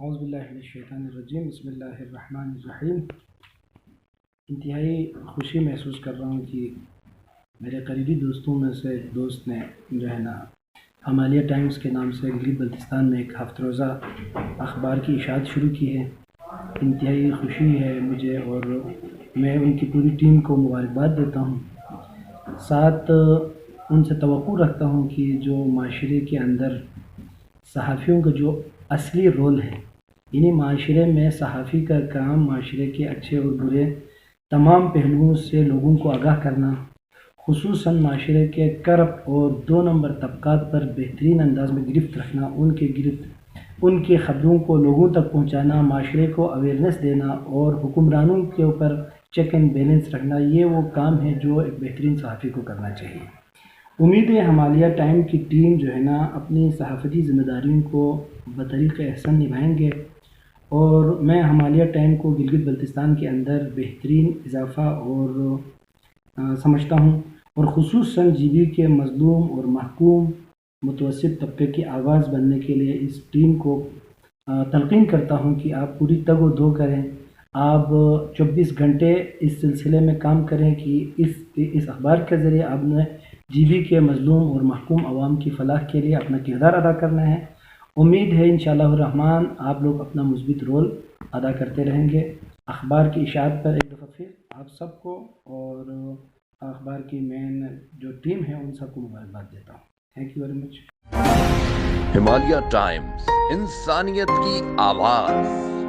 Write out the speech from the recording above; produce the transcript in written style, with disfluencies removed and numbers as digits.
اعوذ باللہ من الشیطان الرجیم، بسم اللہ الرحمن الرحیم۔ انتہائی خوشی محسوس کر رہا ہوں کہ میرے قریبی دوستوں میں سے ایک دوست نے جو ہے نا ہمالیہ ٹائمز کے نام سے گلگت بلتستان میں ایک ہفتہ روزہ اخبار کی اشاعت شروع کی ہے۔ انتہائی خوشی ہے مجھے اور میں ان کی پوری ٹیم کو مبارکباد دیتا ہوں۔ ساتھ ان سے توقع رکھتا ہوں کہ جو معاشرے کے اندر صحافیوں کا جو اصلی رول ہے، یعنی معاشرے میں صحافی کا کام معاشرے کے اچھے اور برے تمام پہلوؤں سے لوگوں کو آگاہ کرنا، خصوصاً معاشرے کے کرپٹ اور 2 نمبر طبقات پر بہترین انداز میں گرفت رکھنا، ان کی خبروں کو لوگوں تک پہنچانا، معاشرے کو اویئرنیس دینا اور حکمرانوں کے اوپر چیک اینڈ بیلنس رکھنا، یہ وہ کام ہے جو ایک بہترین صحافی کو کرنا چاہیے۔ امید ہے ہمالیہ ٹائم کی ٹیم جو ہے نا اپنی صحافتی ذمہ داریوں کو بطریق احسن نبھائیں گے، اور میں ہمالیہ ٹائم کو گلگت بلتستان کے اندر بہترین اضافہ اور سمجھتا ہوں، اور خصوصاً جی بی کے مظلوم اور محکوم متوسط طبقے کی آواز بننے کے لیے اس ٹیم کو تلقین کرتا ہوں کہ آپ پوری تگ و دو کریں، آپ 24 گھنٹے اس سلسلے میں کام کریں کہ اس اخبار کے ذریعے آپ نے جی بی کے مظلوم اور محکوم عوام کی فلاح کے لیے اپنا کردار ادا کرنا ہے۔ امید ہے انشاءاللہ الرحمن آپ لوگ اپنا مثبت رول ادا کرتے رہیں گے۔ اخبار کی اشاعت پر ایک دفعہ پھر آپ سب کو اور اخبار کی مین جو ٹیم ہے ان سب کو مبارکباد دیتا ہوں۔ Thank you very much. Himalaya Times, انسانیت کی آواز۔